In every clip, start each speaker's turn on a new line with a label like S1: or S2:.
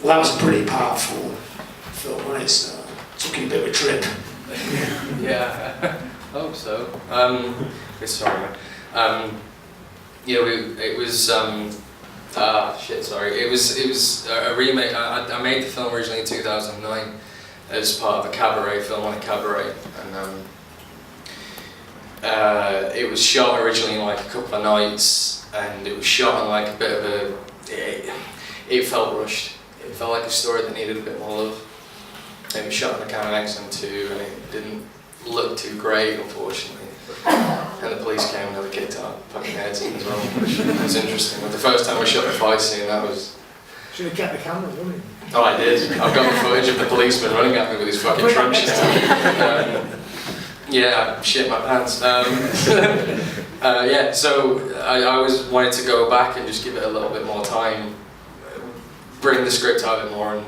S1: Well, that was a pretty powerful film, wasn't it? So, took you a bit of a trip.
S2: Yeah, I hope so. Sorry, man. Yeah, it was. Sorry. It was a remake. I made the film originally in 2009 as part of a cabaret film on a cabaret, and it was shot originally in like a couple of nights, and it was shot on like a bit of a. It felt rushed. It felt like a story that needed a bit more love. It was shot on a Canon XM2, and it didn't look too great, unfortunately. And the police came and they kicked our fucking heads in as well, which was interesting. But the first time I shot the fight scene, that was...
S1: Should have kept the camera, wouldn't you?
S2: Oh, I did. I've got the footage of the policeman running at me with his fucking trunk shit. Yeah, I shit my pants. Yeah, so I always wanted to go back and just give it a little bit more time, bring the script out a bit more,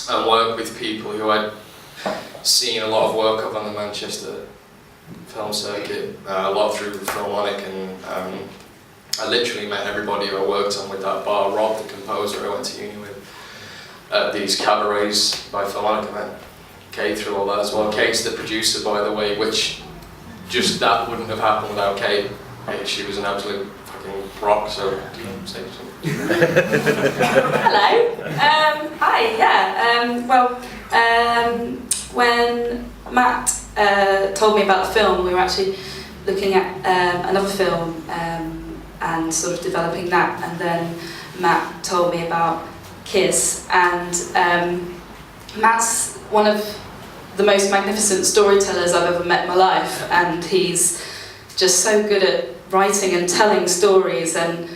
S2: and work with people who I'd seen a lot of work of on the Manchester film circuit, a lot through Philharmonic, and I literally met everybody who I worked on with that bar. Robb, the composer I went to uni with, at these cabarets by Philharmonic, I met Kate through all that as well. Kate's the producer, by the way, which just that wouldn't have happened without Kate. She was an absolute fucking rock, so do you say something?
S3: Hello. Hi, yeah. When Matt told me about the film, we were actually looking at another film and sort of developing that, and then Matt told me about Kiss, and Matt's one of the most magnificent storytellers I've ever met in my life, and he's just so good at writing and telling stories. And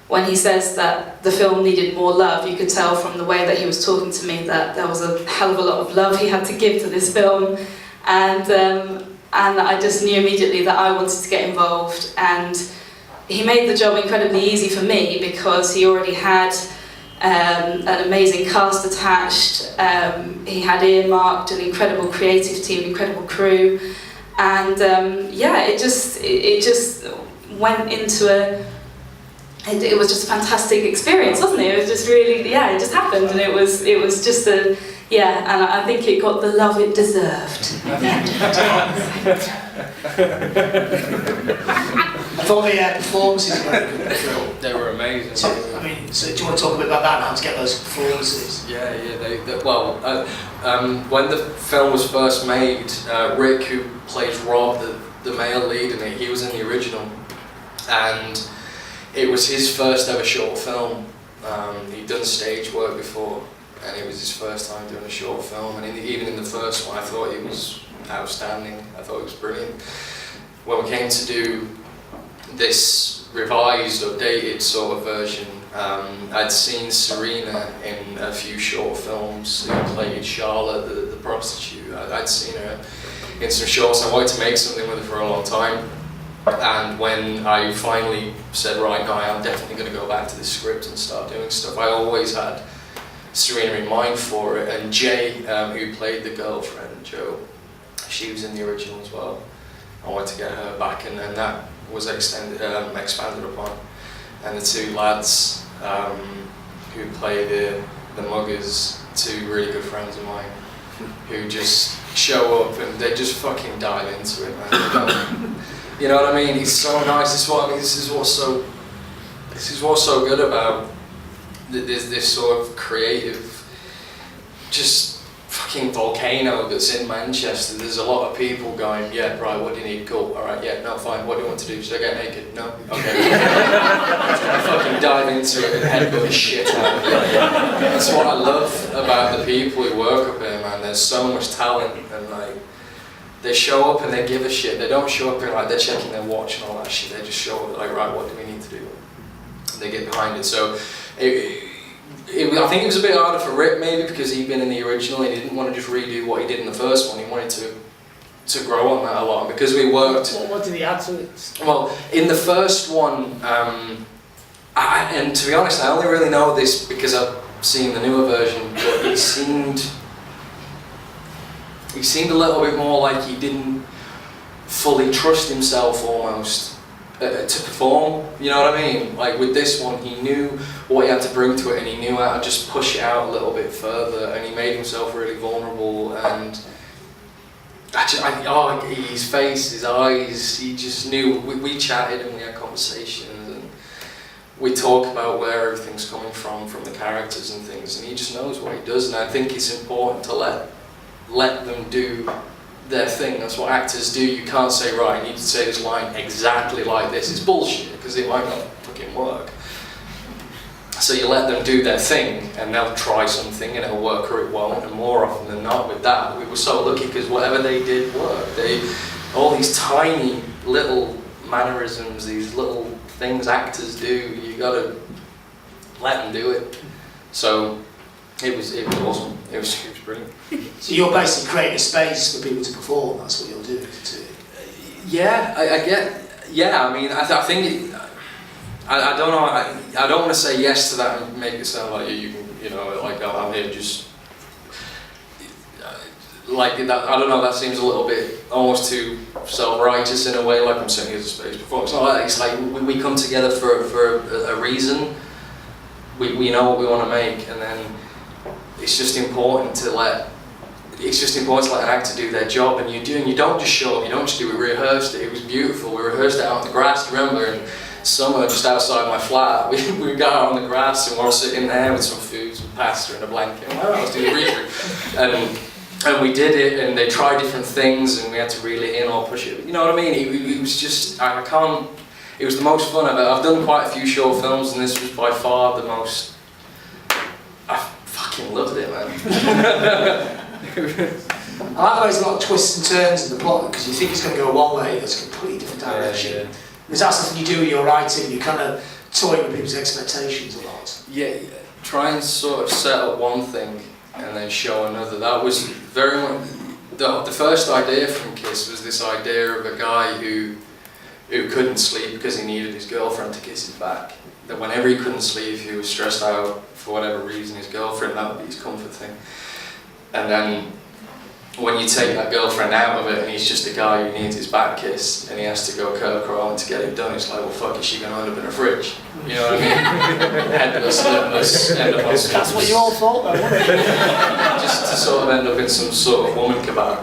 S3: when he says that the film needed more love, you could tell from the way that he was talking to me that there was a hell of a lot of love he had to give to this film, and I just knew immediately that I wanted to get involved. And he made the job incredibly easy for me because he already had an amazing cast attached. He had earmarked an incredible creative team, incredible crew, and yeah, it just went into it was just a fantastic experience, wasn't it? It was just really, yeah, it just happened, and it was just a, yeah, and I think it got the love it deserved.
S1: I thought the performances were very good in the film.
S2: They were amazing.
S1: So, I mean, so do you want to talk a bit about that and how to get those performances?
S2: Yeah, when the film was first made, Rick, who plays Robb, the male lead in it, he was in the original, and it was his first ever short film. He'd done stage work before, and it was his first time doing a short film, and even in the first one I thought he was outstanding. I thought it was brilliant. When we came to do this revised, updated sort of version, I'd seen Serena in a few short films who played Charlotte, the prostitute. I'd seen her in some shorts. I wanted to make something with her for a long time. And when I finally said, right, no, I am definitely going to go back to this script and start doing stuff, I always had Serena in mind for it. And Jay, who played the girlfriend, Jo, she was in the original as well. I wanted to get her back, and that was expanded upon. And the two lads who play the muggers, two really good friends of mine, who just show up and they just fucking dive into it, man. You know what I mean? He's so nice. This is what's so good about this sort of creative, just fucking volcano that's in Manchester. There's a lot of people going, yeah, right, what do you need? Cool, alright, yeah, no, fine, what do you want to do? Should I get naked? No? Okay. I fucking dive into it and headbutt the shit out of it. That's what I love about the people who work up here, man. There's so much talent, and like, they show up and they give a shit. They don't show up and like they're checking their watch and all that shit. They just show up like, right, what do we need to do? And they get behind it. So I think it was a bit harder for Rick maybe because he'd been in the original and he didn't want to just redo what he did in the first one. He wanted to grow on that a lot. And because we worked...
S1: What did he add to it?
S2: Well, in the first one, and to be honest, I only really know this because I've seen the newer version, but he seemed a little bit more like he didn't fully trust himself almost. to perform, you know what I mean? Like with this one, he knew what he had to bring to it, and he knew how to just push it out a little bit further, and he made himself really vulnerable. And his face, his eyes, he just knew. We chatted and we had conversations, and we talk about where everything's coming from the characters and things, and he just knows what he does. And I think it's important to let them do their thing. That's what actors do. You can't say, right, you need to say this line exactly like this. It's bullshit, because it might not fucking work. So you let them do their thing, and they'll try something and it'll work or it won't, and more often than not with that, we were so lucky because whatever they did worked. All these tiny little mannerisms, these little things actors do, you gotta let them do it. So it was awesome. It was brilliant.
S1: So you're basically creating a space for people to perform. That's what you're doing.
S2: Yeah, I get. Yeah, I mean, I think. I don't know. I don't want to say yes to that and make it sound like you know, like I'm here just like that. I don't know. That seems a little bit almost too self-righteous in a way. Like I'm saying, as a space performance. It's not like that. It's like we come together for a reason. We know what we want to make, and then it's just important to let an actor do their job, and you don't just show up, you don't just do it. We rehearsed it. It was beautiful. We rehearsed it out on the grass. Remember, in summer, just outside my flat, we got out on the grass and we're all sitting there with some food, some pasta and a blanket. Wow, let's do the read. And we did it, and they tried different things, and we had to reel it in or push it. You know what I mean? It was just It was the most fun I've done quite a few short films, and this was by far the most. I fucking loved it, man.
S1: I like there's a lot of twists and turns in the plot, because you think it's going to go one way, it's a completely different direction.
S2: Yeah.
S1: Is that something you do in your writing? You kind of toy with people's expectations a lot.
S2: Yeah, try and sort of set up one thing and then show another. That was very much the first idea from Kiss was this idea of a guy who couldn't sleep because he needed his girlfriend to kiss his back. That whenever he couldn't sleep, he was stressed out for whatever reason. His girlfriend, that would be his comfort thing. And then when you take that girlfriend out of it and he's just a guy who needs his back kissed and he has to go curl crawling to get it done, it's like, well, fuck, is she going to end up in a fridge? You know what I mean? Headless, lipless, end up on some...
S1: That's what you all thought, though, wasn't it?
S2: Just to sort of end up in some sort of woman kebab,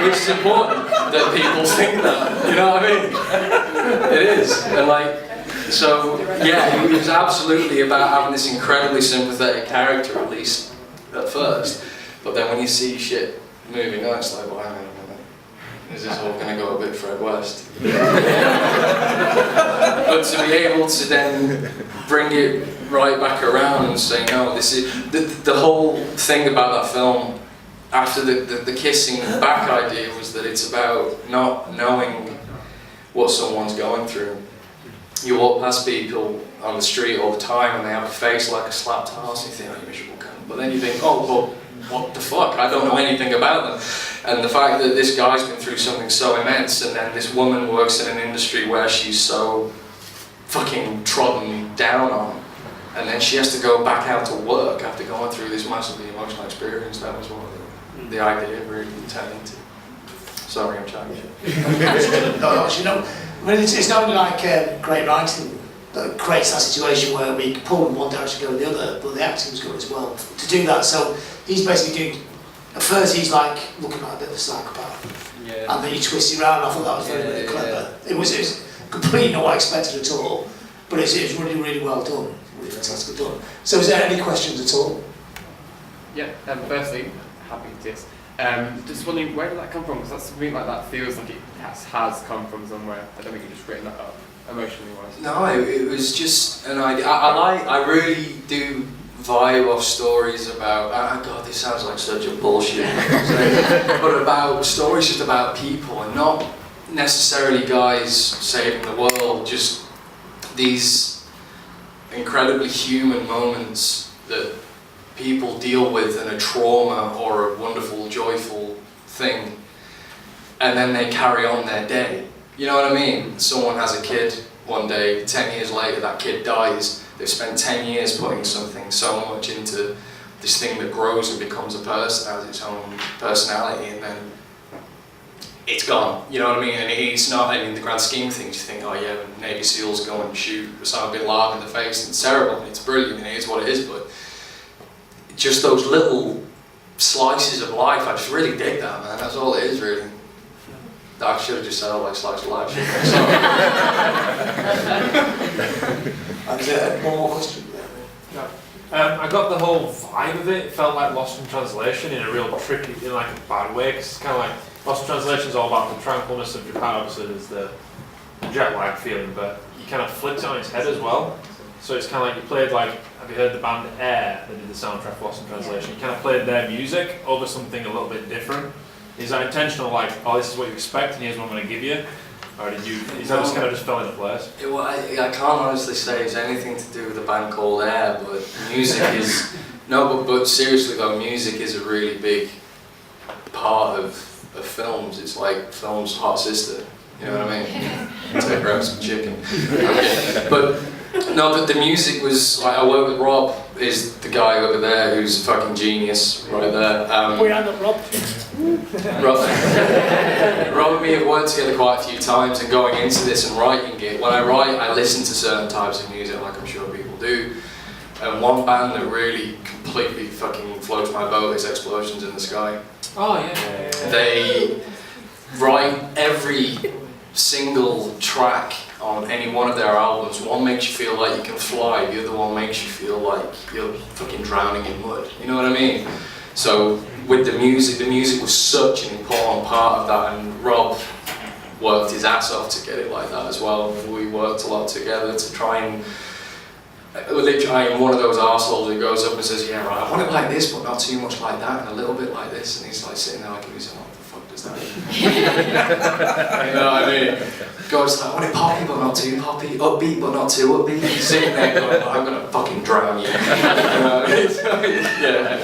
S2: which is important that people think that, you know what I mean? It is. And like, so, yeah, it was absolutely about having this incredibly sympathetic character, at least at first. But then when you see shit moving on, it's like, well, hang on a minute. Is this all going to go a bit Fred West? But to be able to then bring it right back around and say, no, this is... The whole thing about that film, after the kissing back idea, was that it's about not knowing what someone's going through. You walk past people on the street all the time and they have a face like a slapped horse and you think, oh, you miserable cunt. But then you think, oh, well, what the fuck? I don't know anything about them. And the fact that this guy's been through something so immense, and then this woman works in an industry where she's so fucking trodden down on, and then she has to go back out to work after going through this massively emotional experience, that was what the idea really turned into. Sorry, I'm chatting shit.
S1: No, actually, no. I mean, it's not only like great writing that creates that situation where we pull in one direction, go in the other, but the acting was good as well. To do that, so he's basically doing, at first he's like looking like a bit of a psychopath,
S2: Yeah.
S1: and then he twists it around. I thought that was very clever. Yeah. It was completely not what I expected at all, but it was really, really well done, really fantastically done. So is there any questions at all?
S4: Yeah, firstly, happy to this. Just wondering, where did that come from? Because that's something like that feels like it has come from somewhere. I don't think you've just written that up, emotionally wise.
S2: No, it was just an idea. I really do vibe off stories about, God, this sounds like such a bullshit, but about stories just about people, and not necessarily guys saving the world, just these incredibly human moments that people deal with in a trauma or a wonderful, joyful thing, and then they carry on their day. You know what I mean? Someone has a kid one day, 10 years later that kid dies. They've spent 10 years putting something so much into this thing that grows and becomes a person, has its own personality, and then it's gone, you know what I mean? And it's not, I mean, in the grand scheme of things, you think, oh yeah, when Navy SEALs go and shoot Osama bin Laden in the face, and it's terrible, and it's brilliant, and it is what it is, but just those little slices of life, I just really dig that, man. That's all it is, really. I should have just said, I like slice of life, shouldn't I? Sorry.
S1: And one more question.
S5: I got the whole vibe of it. It felt like Lost in Translation in a real tricky, in like a bad way. 'Cause it's kind of like Lost in Translation is all about the tranquilness of Japan. Obviously, there's the jet lag feeling, but you kind of flipped it on its head as well. So it's kind of like you played like, have you heard the band Air that did the soundtrack for Lost in Translation? You kind of played their music over something a little bit different. Is that intentional? Like, oh, this is what you expect, and here's what I'm going to give you. Or did you? Is that just kind of just fell into place?
S2: Well, I can't honestly say it's anything to do with a band called Air, but music is no. But seriously though, music is a really big part of films. It's like film's hot sister. You know what I mean? To grab some chicken. Okay. But no, the music was like, I work with Rob. Is the guy over there who's a fucking genius right there.
S1: We are not Rob.
S2: Rob and me have worked together quite a few times, and going into this and writing it, when I write, I listen to certain types of music, like I'm sure people do. And one band that really completely fucking floats my boat is Explosions in the Sky.
S5: Oh yeah.
S2: They write every single track on any one of their albums. One makes you feel like you can fly, the other one makes you feel like you're fucking drowning in mud. You know what I mean? So with the music was such an important part of that, and Rob worked his ass off to get it like that as well. We worked a lot together to try and literally, I am one of those arseholes who goes up and says, yeah right, I want it like this but not too much like that, and a little bit like this, and he's like sitting there like, he's like, what the fuck does that mean? You know what I mean? Goes like, I want it poppy but not too poppy, upbeat but not too upbeat. He's sitting there going, I'm gonna fucking drown you. You know what I mean? Yeah.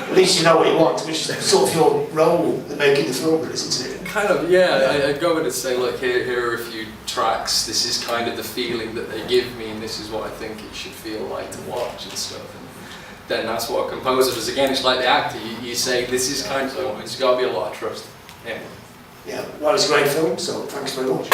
S1: At least you know what you want, which is sort of your role in making the film, isn't it?
S2: Kind of, yeah. I'd go in and say, look, here are a few tracks. This is kind of the feeling that they give me, and this is what I think it should feel like to watch and stuff. And then that's what a composer does. Again, it's like the actor. You say, this is kind of, there's got to be a lot of trust. Yeah.
S1: Yeah, well, it's a great film, so thanks very much.